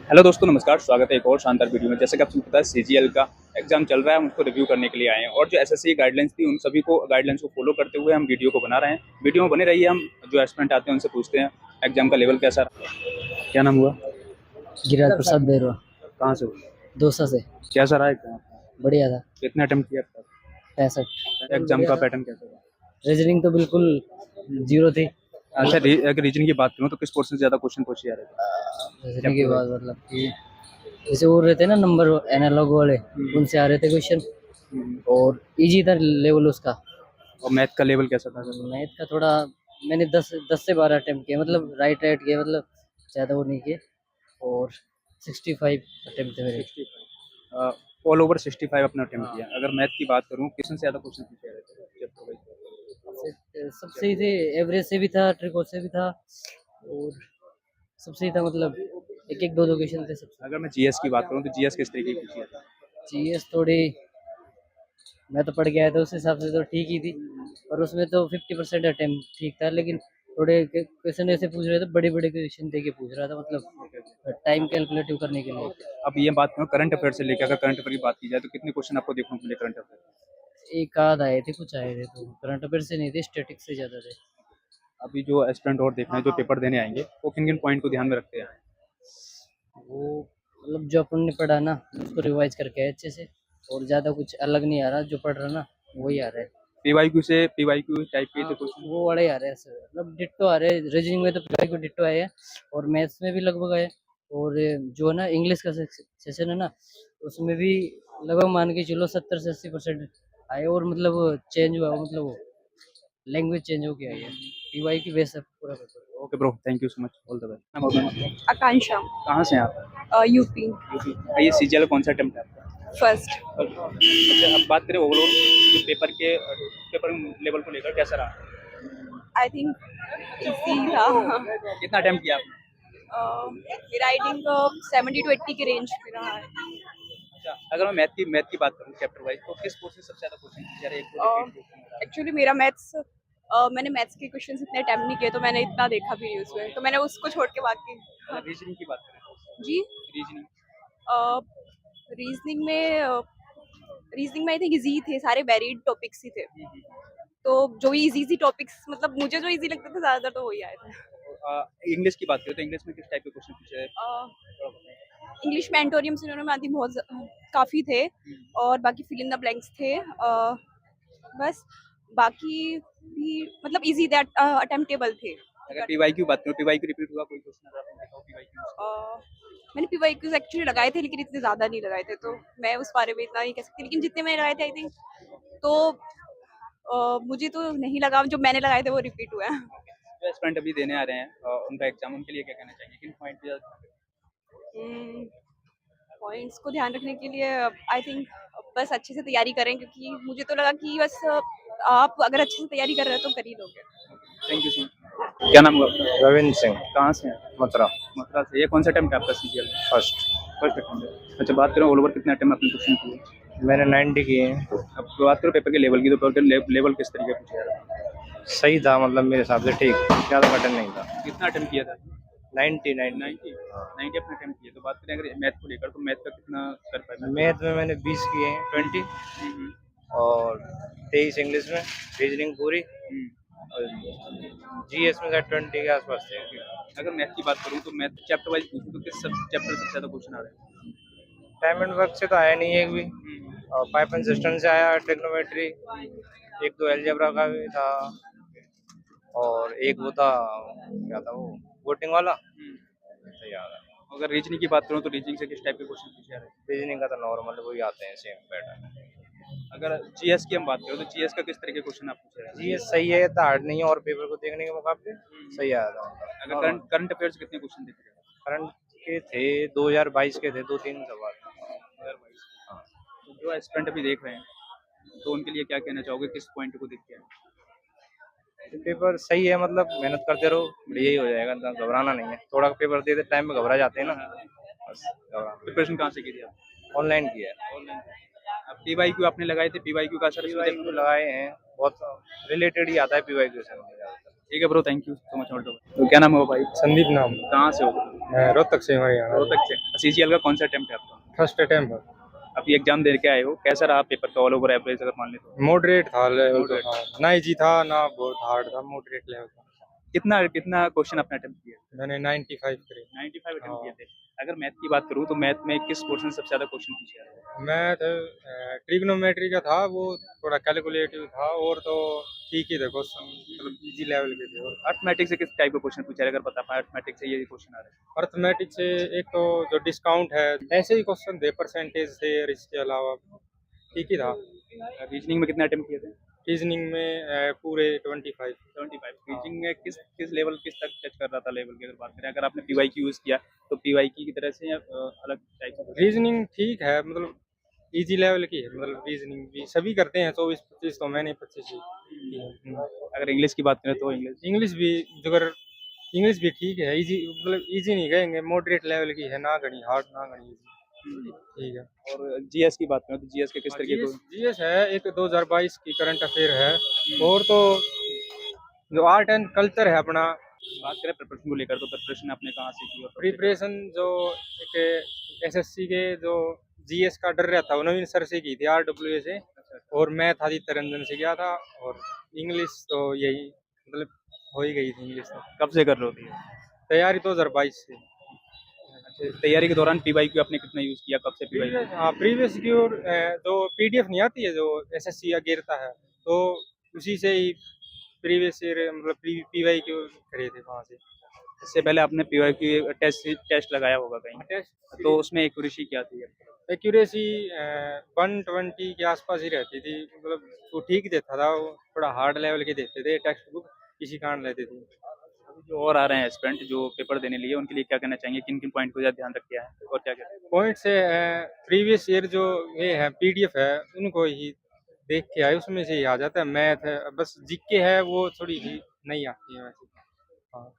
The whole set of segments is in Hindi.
हेलो दोस्तों, नमस्कार। स्वागत है एक और शानदार वीडियो में। जैसे कि आपको पता है, सीजीएल का एग्जाम चल रहा है, हम उसको रिव्यू करने के लिए आए हैं और जो एसएससी गाइडलाइंस थी उन सभी को गाइडलाइंस को फॉलो करते हुए हम वीडियो को बना रहे हैं। वीडियो में बने रहिए। हम जो एस्पिरेंट आते हैं उनसे पूछते हैं एग्जाम का लेवल कैसा रहा। क्या नाम हुआ? गिरिराज प्रसाद बैरवा। कहाँ से हो? दौसा से। कैसा रहा एग्जाम? बढ़िया था। कितने अटेम्प्ट किया था? 65। एग्जाम का पैटर्न कैसा था? रीजनिंग तो बिल्कुल जीरो थी। अच्छा, अगर रीजनिंग की बात करूँ तो किस पोर्शन से ज़्यादा क्वेश्चन पूछे जा रहे थे? रीजनिंग के बाद मतलब कि जैसे वो रहते हैं ना नंबर एनालॉग वाले, उनसे आ रहे थे क्वेश्चन और इजी था लेवल उसका। और मैथ का लेवल कैसा था? मैथ का थोड़ा मैंने 10 से 12 अटेम्प्ट किए, मतलब राइट राइट किए, मतलब ज़्यादा वो नहीं किए। और 65 अटेम्प्ट थे मेरे। ऑल ओवर 65 अपना अटेम्प्ट किया। अगर मैथ की बात करूँ, किसमें से ज़्यादा क्वेश्चन पूछे जा रहे थे चैप्टर वाइज? सब सही थे, एवरेज से भी था, ट्रिको से भी था और सब सही था, मतलब एक एक दो दो क्वेश्चन थे सब। अगर मैं जीएस की बात करूँ तो जीएस किस तरीके की पूछी जाता है? जीएस थोड़ी मैं तो पढ़ के आया था, उस हिसाब से तो ठीक ही थी, और उसमें तो 50% अटेम्प्ट ठीक था, लेकिन थोड़े क्वेश्चन ऐसे पूछ रहे थे, बड़े बड़े क्वेश्चन दे के पूछ रहा था, मतलब टाइम कैलकुलेटिव करने के लिए। अब ये बात करूँ करंट अफेयर से लेकर, अगर करंट अफेयर की बात की जाए तो कितने क्वेश्चन आपको देखने को मिले करंट अफेयर? एक आध आए थे, कुछ आए थे, तो करंट अफेयर से नहीं थे, स्टैटिक से ज़्यादा थे। अभी जो एस्पिरेंट और देख रहे हैं, जो पेपर देने आएंगे, वो किन किन पॉइंट को ध्यान में रखते हैं? वो मतलब जो अपन ने पढ़ा ना उसको रिवाइज करके आए अच्छे से, और ज़्यादा कुछ अलग नहीं आ रहा, जो पढ़ रहा ना वही आ रहा है। पीवाईक्यू से पीवाईक्यू टाइप के तो कुछ वो वाले आ रहे हैं सर, मतलब डिट्टो आ रहे हैं। रीजनिंग में तो पीवाई को डिट्टो आए हैं, और मैथ्स में भी लगभग आए। और जो है ना इंग्लिश का सेशन है ना, उसमें भी लगभग मान के चलो 70 से 80% आए, और मतलब चेंज हुआ, मतलब वो लैंग्वेज चेंज हो गया है। पीवाई की बेस है पूरा पेपर। Okay bro, thank you so much, all the best. Akanksha. कहाँ से हैं आप? यूपी। यूपी। ये सीजीएल कौन सा अटेम्प्ट है आपका? फर्स्ट। अच्छा, अब बात करें ओवरऑल जो पेपर लेवल को लेकर कैसा रहा? आई थिंक इजी था। कितना अटेम्प्ट किया आपने? मेरा आई थिंक 70 to 80 के रेंज में रहा है। अच्छा, अगर मैं मैथ की बात करूँ चैप्टर वाइज, तो किस पोर्शन से सबसे ज़्यादा क्वेश्चन पूछे जा रहे हैं? एक तो repeat question। एक्चुअली मेरा मैथ्स मैंने मैथ्स के क्वेश्चंस इतने अटेम्प्ट नहीं किए, तो मैंने इतना देखा भी नहीं उसमें, तो मैंने उसको छोड़ के बाकी। अगर रीजनिंग की बात करें तो जी। रीजनिंग रीजनिंग में आई थिंक इजी थे, सारे वेरिड टॉपिक्स ही थे, तो जो इजी इजी टॉपिक्स, मतलब मुझे जो इजी लगते थे ज़्यादातर तो वही आए थे। इंग्लिश की बात करें तो इंग्लिश में किस टाइप के क्वेश्चन पूछे हैं? इंग्लिश में एंटोनियम सिनोनिम आदि काफ़ी थे, और बाकी फिल इन द ब्लैंक्स थे। बस बाकी भी मतलब इजी थे, अटेम्प्टेबल थे। अगर पीवाईक्यू बात करूँ, पीवाईक्यू रिपीट हुआ कोई क्वेश्चन अगर आपने देखा हो पीवाईक्यू? मैंने पीवाईक्यूज एक्चुअली लगाए थे, लेकिन इतने ज़्यादा नहीं लगाए थे, तो मैं उस बारे में इतना नहीं कह सकती, लेकिन जितने मैंने लगाए थे आई थिंक, तो मुझे तो नहीं लगा जो मैंने लगाए थे वो रिपीट हुआ है। जो एस्पिरेंट अभी देने आ रहे हैं उनका एग्जाम, उनके लिए क्या कहना चाहिए? किन पॉइंट पे पॉइंट्स को ध्यान रखने के लिए आई थिंक बस अच्छे से तैयारी करें, क्योंकि मुझे तो लगा कि बस आप अगर अच्छे से तैयारी कर रहे हो तो कर ही लोगे। Thank you so much. क्या नाम हुआ आपका? रविंद्र सिंह, कहाँ से हैं? मथुरा। मथुरा से। ये कौन सा अटेम्प्ट है आपका सीजीएल में? फर्स्ट। First attempt. अच्छा, बात करें ऑल ओवर कितने अटेम्प्ट आपने क्वेश्चन किए? मैंने 90 किए हैं। अब बात करो पेपर के लेवल की, तो पेपर के लेवल किस तरीके का पूछा जा रहा है? सही था, मतलब मेरे हिसाब से ठीक, ज़्यादा कठिन नहीं था। कितना अटेम्प्ट किया था? 90 90 अपने अटेम्प्ट किए। तो बात करें अगर मैथ को लेकर, तो मैथ का कितना कर पाए? मैथ में मैंने 20 किए हैं, 20, और 23 इंग्लिश में, रीजनिंग पूरी, और जीएस में 20 के आसपास थे। अगर मैथ की बात करूँ तो मैथ चैप्टर वाइज पूछूँ तो किस सब चैप्टर सबसे ज़्यादा क्वेश्चन आ रहे हैं? टाइम एंड वर्क से तो आया नहीं एक भी, और पाइथन सिस्टम से आया, ट्रिग्नोमेट्री, एक दो अलजेब्रा का भी था, और एक वो था, क्या था वो, वोटिंग वाला, सही याद है। अगर रीजनिंग की बात करूँ तो रीजनिंग से किस टाइप के क्वेश्चन पूछे जा रहे हैं? रीजनिंग का तो नॉर्मल वही आते हैं, सेम पैटर्न। अगर जीएस की हम बात करें तो जीएस का किस तरह के क्वेश्चन आप पूछ रहे हैं? जी ये सही है, इतना हार्ड नहीं है, और पेपर को देखने के मुकाबले सही आया था। अगर करंट अफेयर्स कितने क्वेश्चन दिख रहे हैं? करंट के थे 2022 के थे, 2-3 सवाल। 2022। हाँ, तो जो एस्पिरेंट अभी देख रहे हैं तो उनके लिए क्या कहना चाहोगे, किस पॉइंट को देख के आए? पेपर सही है, मतलब मेहनत करते रहो, बढ़िया ही हो जाएगा, इतना घबराना नहीं है। थोड़ा पेपर देते टाइम में घबरा जाते हैं ना, बस घबराना। प्रिपरेशन कहाँ से की थी आप? ऑनलाइन किया है। ऑनलाइन। पीवाईक्यू आपने लगाए थे, पीवाईक्यू का असर पीवाईक्यू लगाए हैं, बहुत रिलेटेड ही आता है पीवाईक्यू से मुझे ज़्यादातर। ठीक है bro, thank you so much. तो क्या नाम है वो भाई? संदीप नाम। कहाँ से हो? मैं रोहतक से हरियाणा। रोहतक से। सीजीएल का कौन सा अटेम्प्ट है आपका? फर्स्ट अटेम्प्ट है। अभी एग्जाम दे के आए हो, कैसा रहा पेपर का? ऑल ओवर एवरेज अगर मान ले तो? मॉडरेट था लेवल तो, Moderate। हाँ। ना इजी था ना बहुत हार्ड था, मॉडरेट लेवल था। कितना कितना क्वेश्चन आपने अटेम्प्ट किया? मैंने 95 करे। 95 अटेम्प्ट हाँ। किए थे। अगर मैथ की बात करूँ तो मैथ में किस पोर्शन सबसे ज्यादा क्वेश्चन पूछे हैं? मैथ ट्रिग्नोमेट्री का था, वो थोड़ा कैलकुलेटिव था, और तो ठीक ही थे क्वेश्चन, मतलब इजी लेवल के थे। और अर्थमेटिक से किस टाइप का क्वेश्चन पूछा है अगर बता पाए? अर्थमेटिक से ये क्वेश्चन आ रहा है। अर्थमेटिक से एक तो जो डिस्काउंट है, ऐसे ही क्वेश्चन थे, परसेंटेज से, और इसके अलावा ठीक ही था। रीजनिंग में कितने अटेम्प्ट किए थे? रीजनिंग में पूरे 25। 75। रीजनिंग में किस लेवल किस तक टच कर रहा था लेवल की अगर बात करें? अगर आपने पीवाईक्यू यूज किया तो पीवाईक्यू की तरह से या अलग टाइप का? रीजनिंग ठीक है, मतलब इजी लेवल की है, मतलब रीजनिंग भी सभी करते हैं 24-25, तो मैंने 25 ही की है। अगर इंग्लिश की बात करें तो इंग्लिश भी, अगर इंग्लिश भी ठीक है, इजी, मतलब इजी नहीं कहेंगे, मॉडरेट लेवल की है, ना घनी हार्ड ना घनी इजी, ठीक है। और जीएस की बात करें तो जीएस के किस तरीके को? जीएस है, एक 2022 की करंट अफेयर है, और तो जो आर्ट एंड कल्चर है अपना। बात करें प्रिपरेशन को लेकर तो प्रिपरेशन आपने कहाँ से की? और प्रिपरेशन जो एक एसएससी के जो जीएस का डर रहता है, वो नवीन सर से की थी, आरडब्ल्यूए से, और मैथ आदित्य रंजन से किया था, और इंग्लिश तो यही, मतलब हो ही गई थी इंग्लिश तो। कब से कर रहे होती है तैयारी 2022 से। तैयारी के दौरान पीवाईक्यू आपने कितना यूज किया? कब से पीवाईक्यू? हाँ, प्रीवियस की, और जो पीडीएफ नहीं आती है जो एसएससी या गिरता है, तो उसी से ही प्रीवियस ईयर, मतलब पीवाईक्यू करे थे वहाँ से। इससे पहले आपने पीवाईक्यू टेस्ट लगाया होगा कहीं, टेस्ट तो उसमें एक्यूरेसी क्या थी? एक्यूरेसी 120 के आसपास ही रहती थी, मतलब वो ठीक देता था, वो थोड़ा हार्ड लेवल के देते थे, टेक्स्ट बुक इसी कारण लेते थे। अभी जो और आ रहे हैं एस्पिरेंट जो पेपर देने लिए, उनके लिए क्या कहना चाहेंगे? किन किन पॉइंट को ज़्यादा ध्यान रख के आए और क्या क्या? पॉइंट से प्रीवियस ईयर जो ये है पीडीएफ है, उनको ही देख के आए, उसमें से ही आ जाता है। मैथ है, बस जीके है वो थोड़ी ही नहीं आती है वैसे। हाँ,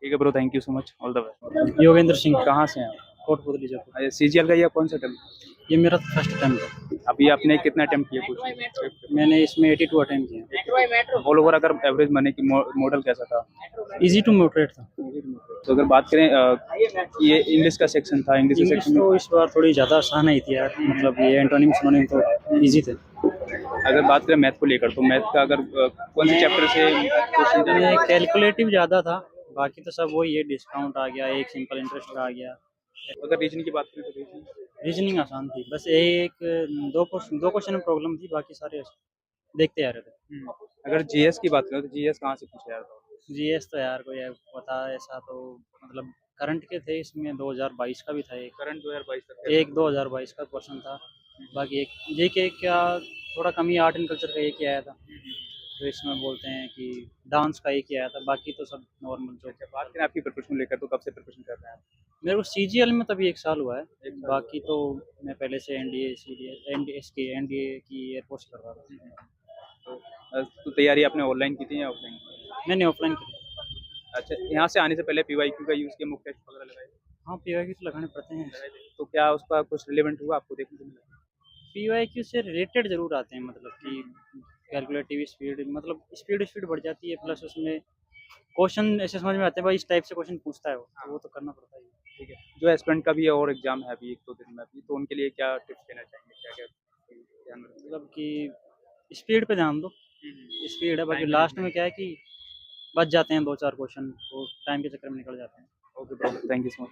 ठीक है bro, thank you so much, all the best. Yogendra Singh, कहाँ से हैं आप? कोटपुतली जयपुर। सीजीएल का ये कौन सा अटेम्प्ट? ये मेरा फर्स्ट अटेम्प्ट है। अभी आपने कितना अटेम्प्ट किया कुछ? मैंने इसमें 82 अटेम्प्ट किए। ऑल ओवर अगर एवरेज माने कि मॉडल कैसा था? इजी टू मॉडरेट था। तो अगर बात करें ये इंग्लिश का सेक्शन था, इंग्लिश इंग्लिश सेक्शन तो इस बार थोड़ी ज़्यादा आसान आई थी यार, मतलब ये एंटोनिम सिनोनिम तो इजी थे। अगर बात करें मैथ को लेकर तो मैथ का अगर कौन से चैप्टर से क्वेश्चन? ये कैलकुलेटिव ज़्यादा था, बाकी तो सब वही है, डिस्काउंट आ गया, एक सिंपल इंटरेस्ट आ गया। अगर रीजनिंग की बात करें तो रीजनिंग आसान थी, बस दो क्वेश्चन में प्रॉब्लम थी, बाकी सारे देखते आ रहे थे। अगर जीएस की बात करें तो जीएस कहाँ से पूछा यार? जीएस तो यार कोई पता ऐसा तो, मतलब करंट के थे, इसमें 2022 का भी था, एक करंट 2022 तक एक 2022 का क्वेश्चन था, बाकी एक जेके क्या थोड़ा कम ही, आर्ट एंड कल्चर का एक ही आया था, तो इसमें बोलते हैं कि डांस का एक ही आया था, बाकी तो सब नॉर्मल जो। बात करें आपकी प्रिपरेशन लेकर तो कब से प्रिपरेशन कर रहे हैं आप? मेरे को सीजीएल में तभी 1 साल हुआ है, बाकी तो मैं पहले से एनडीए की एयरफोर्स कर रहा था। तो तैयारी आपने ऑनलाइन की थी या ऑफलाइन? मैंने ऑफलाइन की। अच्छा, यहाँ से आने से पहले पीवाईक्यू का यूज़ किया, मॉक टेस्ट वगैरह लगाए? हाँ, पीवाईक्यू तो लगाने पड़ते हैं। तो क्या उसका कुछ रिलेवेंट हुआ आपको देखने को मिला? पीवाईक्यू से रिलेटेड ज़रूर आते हैं, मतलब कि कैलकुलेटिव स्पीड, मतलब स्पीड बढ़ जाती है, प्लस उसमें क्वेश्चन ऐसे समझ में आते हैं भाई, इस टाइप से क्वेश्चन पूछता है तो वो तो करना पड़ता है। ठीक है, जो एस्पिरेंट का भी है और एग्जाम है अभी 1-2 दिन में अभी, तो उनके लिए क्या टिप्स देना चाहेंगे? क्या क्या ध्यान रखें? मतलब कि स्पीड पे ध्यान दो, स्पीड है, बाकी Time लास्ट में क्या है कि बच जाते हैं 2-4 क्वेश्चन, तो टाइम के चक्कर में निकल जाते हैं। Okay bro, thank you so much.